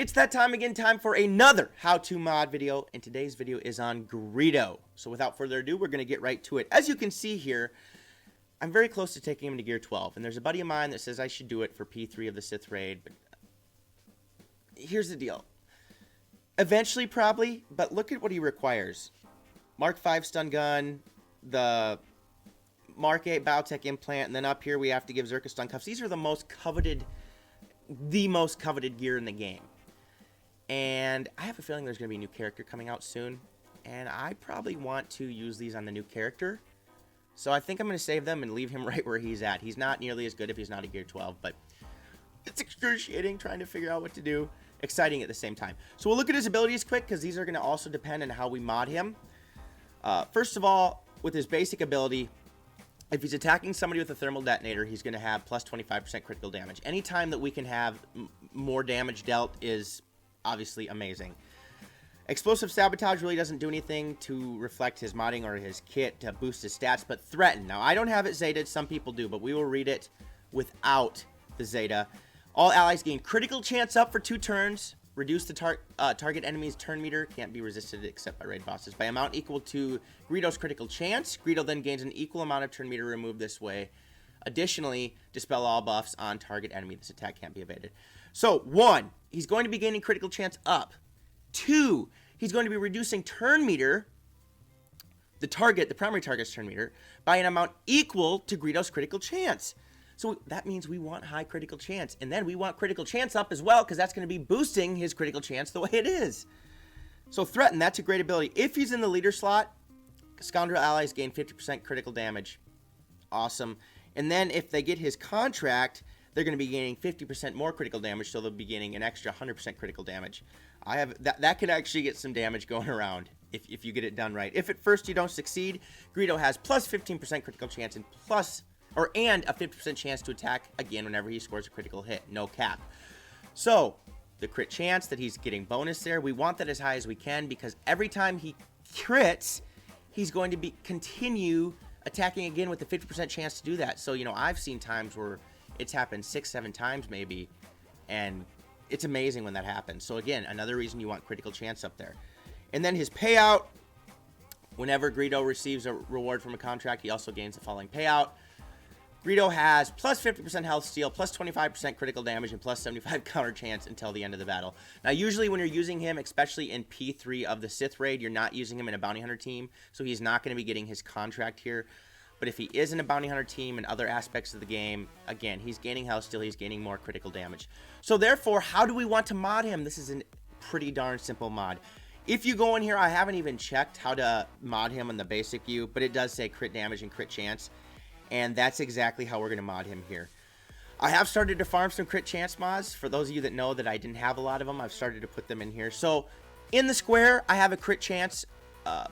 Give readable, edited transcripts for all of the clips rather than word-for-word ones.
It's that time again, time for another how-to mod video, and today's video is on Greedo. So without further ado, we're going to get right to it. As you can see here, I'm very close to taking him to Gear 12, and there's a buddy of mine that says I should do it for P3 of the Sith Raid, but here's the deal. Eventually, probably, but look at what he requires. Mark 5 stun gun, the Mark 8 biotech implant, and then up here we have to give Zerka stun cuffs. These are the most coveted gear in the game. And I have a feeling there's going to be a new character coming out soon, and I probably want to use these on the new character. So I think I'm going to save them and leave him right where he's at. He's not nearly as good if he's not a Gear 12, but it's excruciating trying to figure out what to do. Exciting at the same time. So we'll look at his abilities quick, because these are going to also depend on how we mod him. First of all, with his basic ability, if he's attacking somebody with a thermal detonator, he's going to have plus 25% critical damage. Anytime that we can have more damage dealt is obviously amazing. Explosive Sabotage really doesn't do anything to reflect his modding or his kit to boost his stats, but Threaten. Now, I don't have it Zetaed, some people do, but we will read it without the Zeta. All allies gain critical chance up for 2 turns. Reduce the target enemy's turn meter. Can't be resisted except by raid bosses. By amount equal to Greedo's critical chance. Greedo then gains an equal amount of turn meter removed this way. Additionally, dispel all buffs on target enemy. This attack can't be evaded. So, 1, he's going to be gaining critical chance up. 2, he's going to be reducing turn meter, the primary target's turn meter, by an amount equal to Greedo's critical chance. So that means we want high critical chance. And then we want critical chance up as well, because that's going to be boosting his critical chance the way it is. So Threaten, that's a great ability. If he's in the leader slot, Scoundrel allies gain 50% critical damage. Awesome. And then if they get his contract, they're going to be gaining 50% more critical damage, so they'll be gaining an extra 100% critical damage. That could actually get some damage going around if you get it done right. If at first you don't succeed, Greedo has plus 15% critical chance and a 50% chance to attack again whenever he scores a critical hit. No cap. So, the crit chance that he's getting bonus there, we want that as high as we can, because every time he crits, he's going to continue attacking again with a 50% chance to do that. So, I've seen times where it's happened 6-7 times maybe, and it's amazing when that happens. So again, another reason you want critical chance up there. And then his payout, whenever Greedo receives a reward from a contract, he also gains the following payout. Greedo has plus 50% health steal, plus 25% critical damage, and plus 75 counter chance until the end of the battle. Now, usually when you're using him, especially in P3 of the Sith Raid, you're not using him in a bounty hunter team, so he's not going to be getting his contract here. But if he is in a bounty hunter team and other aspects of the game, again, he's gaining health steal, he's gaining more critical damage. So therefore, how do we want to mod him? This is a pretty darn simple mod. If you go in here, I haven't even checked how to mod him in the basic view, but it does say crit damage and crit chance. And that's exactly how we're going to mod him here. I have started to farm some crit chance mods. For those of you that know that I didn't have a lot of them, I've started to put them in here. So in the square, I have a crit chance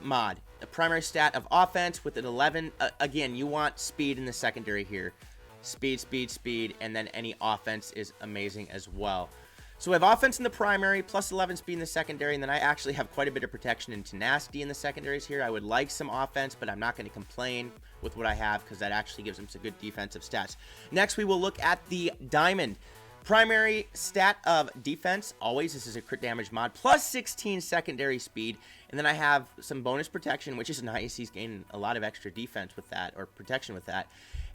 mod. A primary stat of offense with an 11. Again, you want speed in the secondary here. Speed, speed, speed, and then any offense is amazing as well. So we have offense in the primary, plus 11 speed in the secondary, and then I actually have quite a bit of protection and tenacity in the secondaries here. I would like some offense, but I'm not going to complain with what I have, because that actually gives him some good defensive stats. Next, we will look at the diamond. Primary stat of defense, always, this is a crit damage mod, plus 16 secondary speed, and then I have some bonus protection, which is nice. He's gaining a lot of extra defense with that, or protection with that,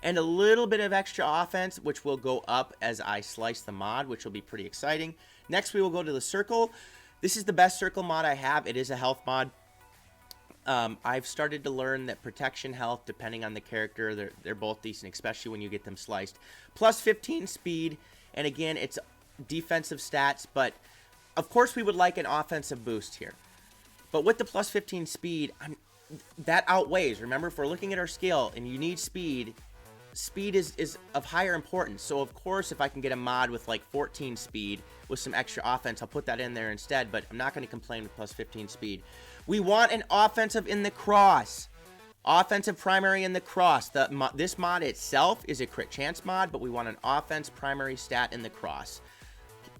and a little bit of extra offense, which will go up as I slice the mod, which will be pretty exciting. Next, we will go to the circle. This is the best circle mod I have. It is a health mod. I've started to learn that protection, health, depending on the character, they're both decent, especially when you get them sliced. Plus 15 speed, and again, it's defensive stats, but of course we would like an offensive boost here. But with the plus 15 speed, that outweighs. Remember, if we're looking at our scale and you need speed, speed is of higher importance. So of course, if I can get a mod with like 14 speed with some extra offense, I'll put that in there instead, but I'm not going to complain with plus 15 speed. We want an offensive in the cross. Offensive primary in the cross. This mod itself is a crit chance mod, but we want an offense primary stat in the cross.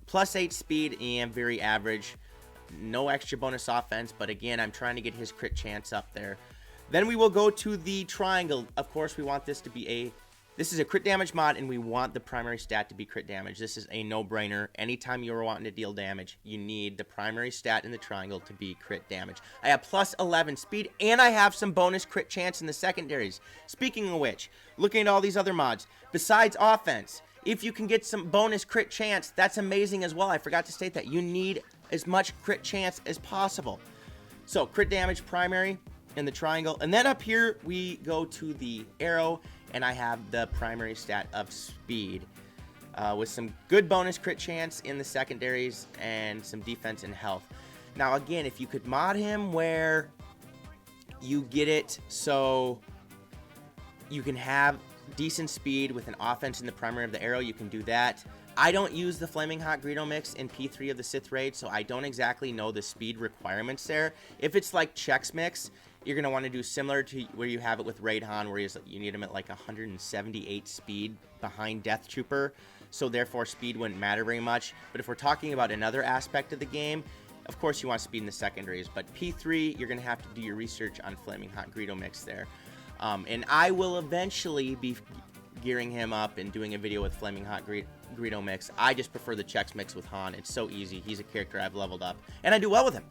Plus 8 speed and very average. No extra bonus offense, but again, I'm trying to get his crit chance up there. Then we will go to the triangle. Of course, we want this to be a This is a crit damage mod, and we want the primary stat to be crit damage. This is a no-brainer. Anytime you're wanting to deal damage, you need the primary stat in the triangle to be crit damage. I have plus 11 speed, and I have some bonus crit chance in the secondaries. Speaking of which, looking at all these other mods, besides offense, if you can get some bonus crit chance, that's amazing as well. I forgot to state that. You need as much crit chance as possible. So, crit damage primary in the triangle. And then up here, we go to the arrow, and I have the primary stat of speed with some good bonus crit chance in the secondaries and some defense and health. Now, again, if you could mod him where you get it so you can have decent speed with an offense in the primary of the arrow, you can do that. I don't use the Flaming Hot Greedo mix in P3 of the Sith Raid, so I don't exactly know the speed requirements there. If it's like Chex Mix, you're going to want to do similar to where you have it with Raid Han, where you need him at like 178 speed behind Death Trooper, so therefore speed wouldn't matter very much. But if we're talking about another aspect of the game, of course you want speed in the secondaries, but P3, you're going to have to do your research on Flaming Hot Greedo mix there. And I will eventually be gearing him up and doing a video with Flaming Hot Greedo mix. I just prefer the Chex Mix with Han. It's so easy. He's a character I've leveled up, and I do well with him.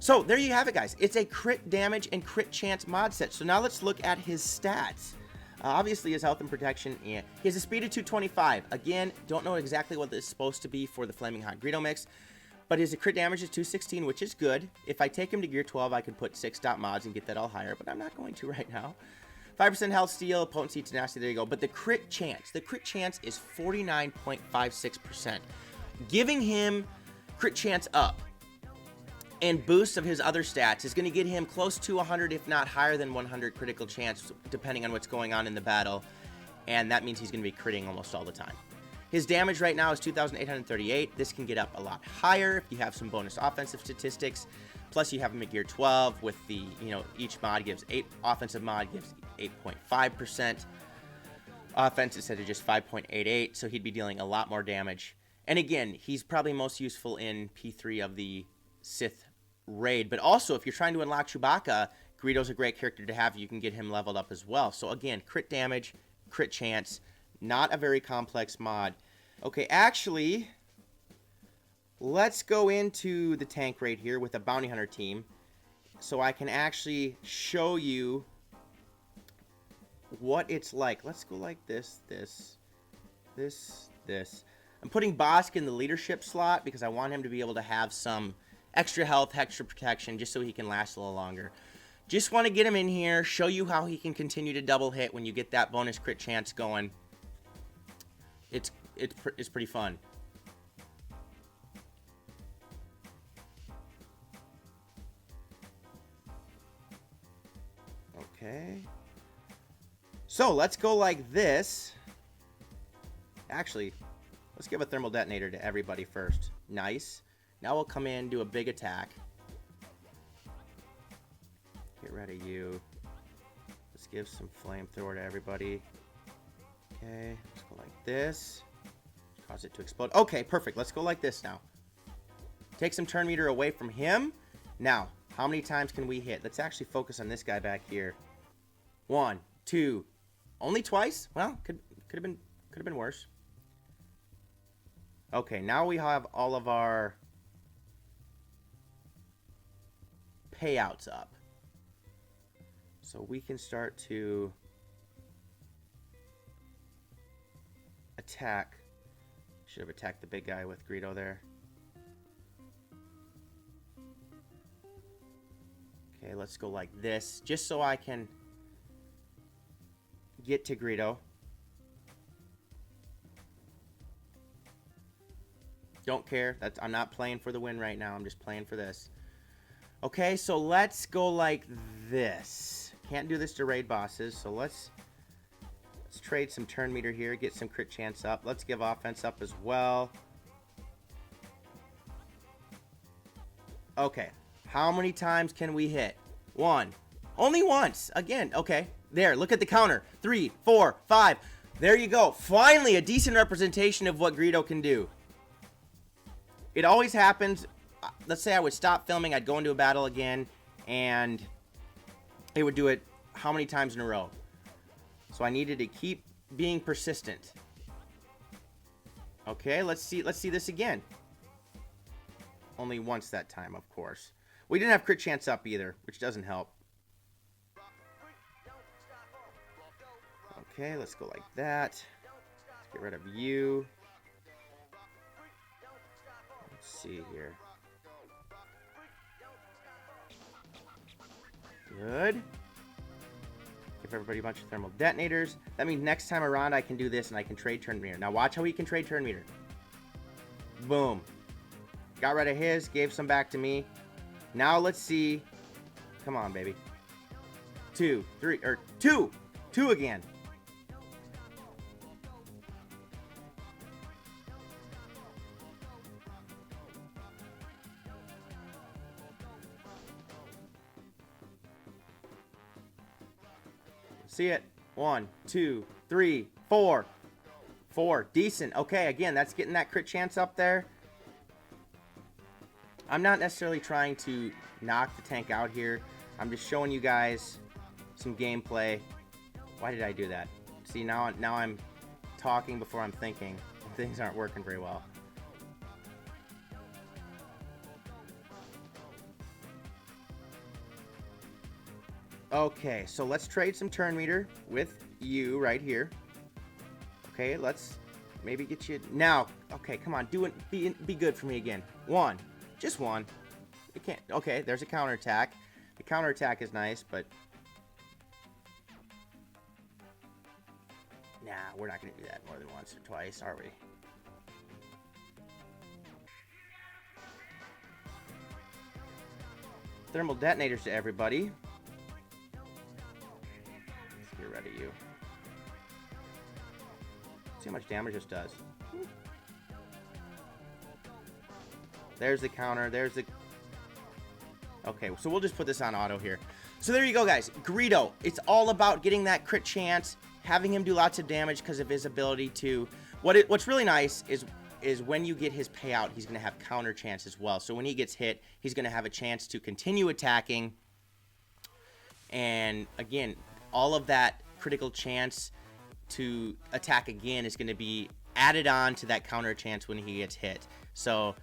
So there you have it, guys. It's a crit damage and crit chance mod set. So now let's look at his stats. Obviously, his health and protection. Yeah. He has a speed of 225. Again, don't know exactly what this is supposed to be for the Flaming Hot Greedo mix, but his crit damage is 216, which is good. If I take him to Gear 12, I could put 6 dot mods and get that all higher, but I'm not going to right now. 5% health steal, potency, tenacity, there you go. But the crit chance is 49.56%. Giving him crit chance up and boost of his other stats is going to get him close to 100, if not higher than 100 critical chance, depending on what's going on in the battle. And that means he's going to be critting almost all the time. His damage right now is 2,838. This can get up a lot higher if you have some bonus offensive statistics. Plus, you have him at Gear 12 with the, each mod gives 8, offensive mod gives 8.5% offense instead of just 5.88. So he'd be dealing a lot more damage. And again, he's probably most useful in P3 of the Sith Raid. But also, if you're trying to unlock Chewbacca, Greedo's a great character to have. You can get him leveled up as well. So again, crit damage, crit chance, not a very complex mod. Okay, actually, let's go into the tank raid here with a bounty hunter team so I can actually show you what it's like. Let's go like this. I'm putting Bosk in the leadership slot because I want him to be able to have some extra health, extra protection, just so he can last a little longer. Just want to get him in here, show you how he can continue to double hit when you get that bonus crit chance going. It's pretty fun. Okay. So let's go like this. Actually, let's give a thermal detonator to everybody first. Nice. Now we'll come in, do a big attack. Get rid of you. Let's give some flamethrower to everybody. Okay, let's go like this. Cause it to explode. Okay, perfect. Let's go like this now. Take some turn meter away from him. Now, how many times can we hit? Let's actually focus on this guy back here. 1, 2. Only twice? Well, could have been worse. Okay, now we have all of our payouts up. So we can start to attack. Should have attacked the big guy with Greedo there. Okay, let's go like this, just so I can get to Greedo. Don't care. I'm not playing for the win right now. I'm just playing for this. Okay, so let's go like this. Can't do this to raid bosses, so let's trade some turn meter here, get some crit chance up. Let's give offense up as well. Okay, how many times can we hit? 1. Only once. Again, okay. There, look at the counter. 3, 4, 5. There you go. Finally, a decent representation of what Greedo can do. It always happens. Let's say I would stop filming, I'd go into a battle again, and it would do it how many times in a row? So I needed to keep being persistent. Okay, let's see this again. Only once that time, of course. We didn't have crit chance up either, which doesn't help. Okay, let's go like that. Let's get rid of you. Let's see here. Good. Give everybody a bunch of thermal detonators. That means next time around I can do this and I can trade turn meter. Now watch how he can trade turn meter. Boom. Got rid of his, gave some back to me. Now let's see. Come on, baby. 2, 3, or 2. 2 again. See it. 1, 2, 3, 4. 4. Decent. Okay, again, that's getting that crit chance up there. I'm not necessarily trying to knock the tank out here. I'm just showing you guys some gameplay. Why did I do that? See, now I'm talking before I'm thinking. Things aren't working very well. Okay, so let's trade some turn meter with you right here. Okay, let's maybe get you now. Okay, come on, do it. Be good for me again. 1, just 1. It can't. Okay, there's a counterattack. The counterattack is nice, but nah, we're not gonna do that more than once or twice, are we? Thermal detonators to everybody. Get rid of you. See how much damage this does. There's the counter. There's the... Okay, so we'll just put this on auto here. So there you go, guys. Greedo. It's all about getting that crit chance, having him do lots of damage because of his ability to... What's really nice is when you get his payout, he's going to have counter chance as well. So when he gets hit, he's going to have a chance to continue attacking. And again, all of that critical chance to attack again is going to be added on to that counter chance when he gets hit. So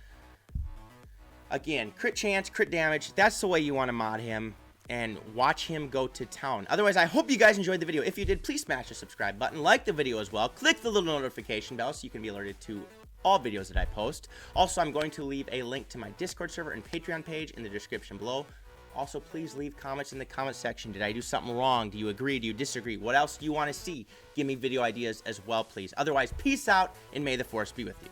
again, crit chance, crit damage, that's the way you want to mod him and watch him go to town. Otherwise, I hope you guys enjoyed the video. If you did, please smash the subscribe button, like the video as well, click the little notification bell so you can be alerted to all videos that I post. Also, I'm going to leave a link to my Discord server and Patreon page in the description below. Also, please leave comments in the comment section. Did I do something wrong? Do you agree? Do you disagree? What else do you want to see? Give me video ideas as well, please. Otherwise, peace out, and may the force be with you.